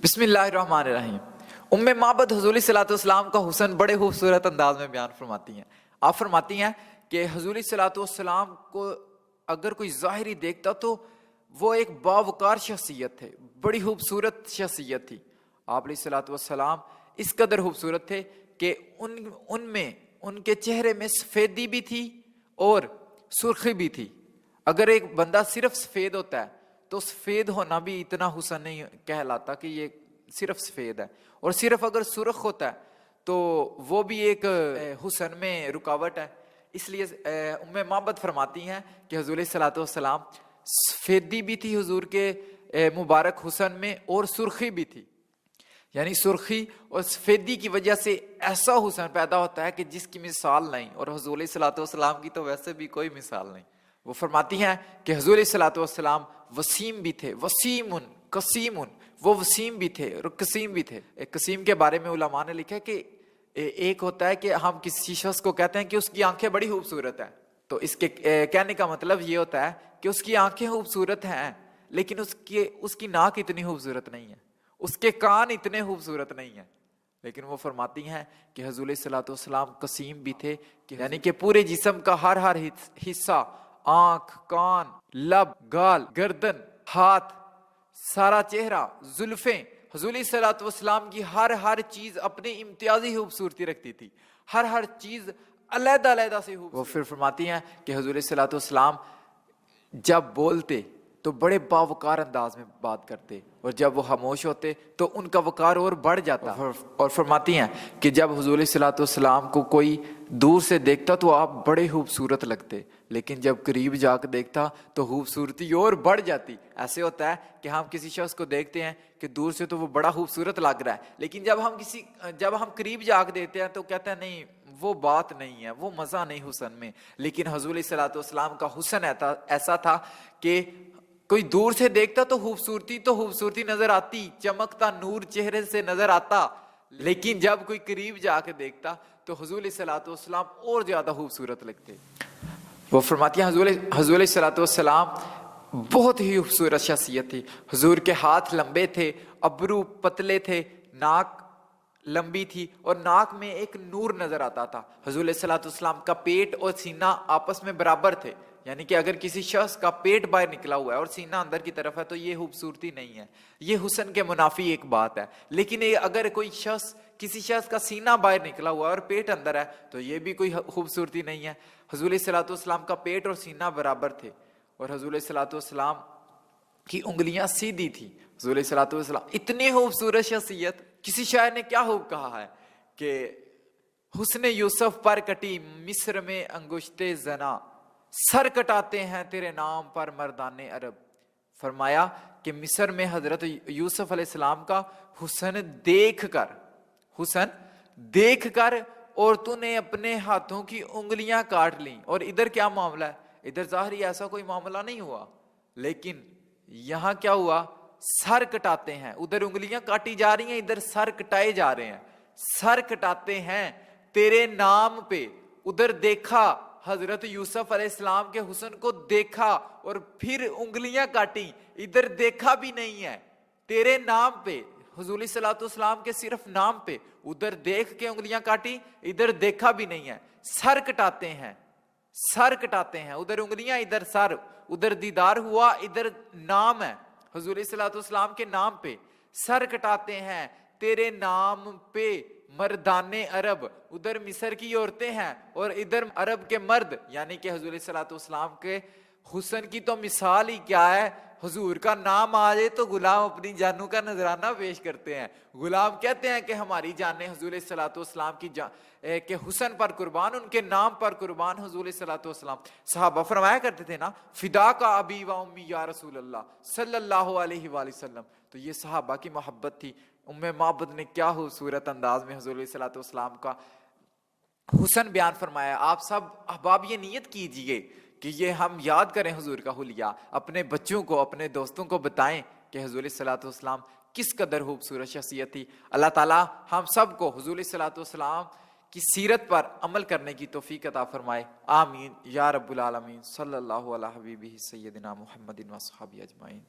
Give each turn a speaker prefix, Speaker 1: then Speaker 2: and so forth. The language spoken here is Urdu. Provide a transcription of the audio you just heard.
Speaker 1: بسم اللہ الرحمن الرحیم۔ ام معبد حضور صلی اللہ علیہ وسلم کا حسن بڑے خوبصورت انداز میں بیان فرماتی ہیں۔ آپ فرماتی ہیں کہ حضور صلی اللہ علیہ وسلم کو اگر کوئی ظاہری دیکھتا تو وہ ایک باوقار شخصیت تھے، بڑی خوبصورت شخصیت تھی۔ آپ علیہ الصلوۃ والسلام اس قدر خوبصورت تھے کہ ان کے چہرے میں سفیدی بھی تھی اور سرخی بھی تھی۔ اگر ایک بندہ صرف سفید ہوتا ہے تو سفید ہونا بھی اتنا حسن نہیں کہلاتا کہ یہ صرف سفید ہے، اور صرف اگر سرخ ہوتا ہے تو وہ بھی ایک حسن میں رکاوٹ ہے۔ اس لیے ام معبد فرماتی ہیں کہ حضور صلی اللہ علیہ وسلم سفیدی بھی تھی حضور کے مبارک حسن میں، اور سرخی بھی تھی، یعنی سرخی اور سفیدی کی وجہ سے ایسا حسن پیدا ہوتا ہے کہ جس کی مثال نہیں، اور حضور صلی اللہ علیہ وسلم کی تو ویسے بھی کوئی مثال نہیں۔ وہ فرماتی ہیں کہ حضور صلی اللہ علیہ وسلم وسیم بھی تھے، وسیمن قسیمن، وہ وسیم بھی تھے اور قسیم بھی تھے۔ قسیم کے بارے میں علماء نے لکھا کہ ایک ہوتا ہے کہ ہم کسی شخص کو کہتے ہیں کہ اس کی آنکھیں بڑی خوبصورت ہیں، تو اس کے کہنے کا مطلب یہ ہوتا ہے کہ اس کی آنکھیں خوبصورت ہیں لیکن اس کی ناک اتنی خوبصورت نہیں ہے، اس کے کان اتنے خوبصورت نہیں ہیں۔ لیکن وہ فرماتی ہیں کہ حضور صلی اللہ علیہ وسلم قسیم بھی تھے، یعنی کہ پورے جسم کا ہر حصہ، آنکھ، کان، لب، گال، گردن، ہاتھ، سارا چہرہ، زلفیں، حضور صلی اللہ علیہ وسلم کی ہر چیز اپنی امتیازی خوبصورتی رکھتی تھی، ہر چیز علیحدہ علیحدہ سے خوبصورت۔ وہ پھر فرماتی ہیں کہ حضور صلی اللہ علیہ وسلم جب بولتے تو بڑے باوقار انداز میں بات کرتے، اور جب وہ خاموش ہوتے تو ان کا وقار اور بڑھ جاتا۔ اور فرماتی ہیں کہ جب حضور صلی اللہ علیہ وسلم کو کوئی دور سے دیکھتا تو آپ بڑے خوبصورت لگتے، لیکن جب قریب جا کے دیکھتا تو خوبصورتی اور بڑھ جاتی۔ ایسے ہوتا ہے کہ ہم کسی شخص کو دیکھتے ہیں کہ دور سے تو وہ بڑا خوبصورت لگ رہا ہے، لیکن جب ہم قریب جا کے دیکھتے ہیں تو کہتے ہیں نہیں، وہ بات نہیں ہے، وہ مزہ نہیں حسن میں۔ لیکن حضور صلی اللہ علیہ وسلم کا حسن ایسا تھا کہ کوئی دور سے دیکھتا تو خوبصورتی نظر آتی، چمکتا نور چہرے سے نظر آتا، لیکن جب کوئی قریب جا کے دیکھتا تو حضور صلی اللہ علیہ وسلم اور زیادہ خوبصورت لگتے۔ وہ فرماتی ہیں حضور صلی اللہ علیہ وسلم بہت ہی خوبصورت شخصیت تھی۔ حضور کے ہاتھ لمبے تھے، ابرو پتلے تھے، ناک لمبی تھی اور ناک میں ایک نور نظر آتا تھا۔ حضور صلی اللہ علیہ وسلم کا پیٹ اور سینہ آپس میں برابر تھے، یعنی کہ اگر کسی شخص کا پیٹ باہر نکلا ہوا ہے اور سینہ اندر کی طرف ہے تو یہ خوبصورتی نہیں ہے، یہ حسن کے منافی ایک بات ہے۔ لیکن اگر کسی شخص کا سینہ باہر نکلا ہوا ہے اور پیٹ اندر ہے تو یہ بھی کوئی خوبصورتی نہیں ہے۔ حضور صلی اللہ علیہ وسلم کا پیٹ اور سینہ برابر تھے، اور حضور صلی اللہ علیہ وسلم کی انگلیاں سیدھی تھی۔ حضور صلی اللہ علیہ وسلم اتنی خوبصورت شخصیت، کسی شاعر نے کیا خوب کہا ہے کہ حسن یوسف پر کٹی مصر میں انگشتے زنا، سر کٹاتے ہیں تیرے نام پر مردان عرب۔ فرمایا کہ مصر میں حضرت یوسف علیہ السلام کا حسن دیکھ کر اور تو نے اپنے ہاتھوں کی انگلیاں کاٹ لیں۔ اور ادھر کیا معاملہ ہے؟ ادھر ظاہری ایسا کوئی معاملہ نہیں ہوا، لیکن یہاں کیا ہوا؟ سر کٹاتے ہیں، ادھر انگلیاں کاٹی جا رہی ہیں، ادھر سر کٹائے جا رہے ہیں۔ سر کٹاتے ہیں تیرے نام پہ، ادھر دیکھا حضرت یوسف علیہ السلام کے حسن کو دیکھا اور پھر انگلیاں کاٹی، ادھر دیکھا بھی نہیں ہے، تیرے نام پہ، حضور صلی اللہ علیہ وسلم کے صرف نام پہ، ادھر دیکھ کے انگلیاں کاٹی، ادھر دیکھا بھی نہیں ہے۔ سر کٹاتے ہیں، ادھر انگلیاں ادھر سر، ادھر دیدار ہوا، ادھر نام ہے حضور صلی اللہ علیہ وسلم کے نام پہ۔ سر کٹاتے ہیں تیرے نام پہ مردان عرب، ادھر مصر کی عورتیں ہیں اور ادھر عرب کے مرد، یعنی کہ حضور صلی اللہ علیہ وسلم کے حسن کی تو مثال ہی کیا ہے؟ حضور کا نام آ جائے تو غلام اپنی جانوں کا نذرانہ پیش کرتے ہیں۔ غلام کہتے ہیں کہ ہماری جانیں حضور صلی اللہ علیہ وسلم کے حسن پر قربان، ان کے نام پر قربان حضور صلی اللہ علیہ وسلم۔ صحابہ فرمایا کرتے تھے نا، فدا کا ابی و امی یا رسول اللہ صلی اللہ علیہ وآلہ وسلم۔ تو یہ صحابہ کی محبت تھی۔ ام معبد نے کیا خوبصورت انداز میں حضور صلی اللہ علیہ وسلم کا حسن بیان فرمایا۔ آپ سب احباب یہ نیت کیجئے کہ یہ ہم یاد کریں حضور کا حلیہ، اپنے بچوں کو، اپنے دوستوں کو بتائیں کہ حضور صلی اللہ علیہ وسلم کس قدر خوبصورت شخصیت تھی۔ اللہ تعالیٰ ہم سب کو حضور صلی اللہ علیہ وسلم کی سیرت پر عمل کرنے کی توفیق عطا فرمائے، آمین یا رب العالمین۔ صلی اللہ علیہ حبیبہ سیدنا محمد و صحابہ اجمعین۔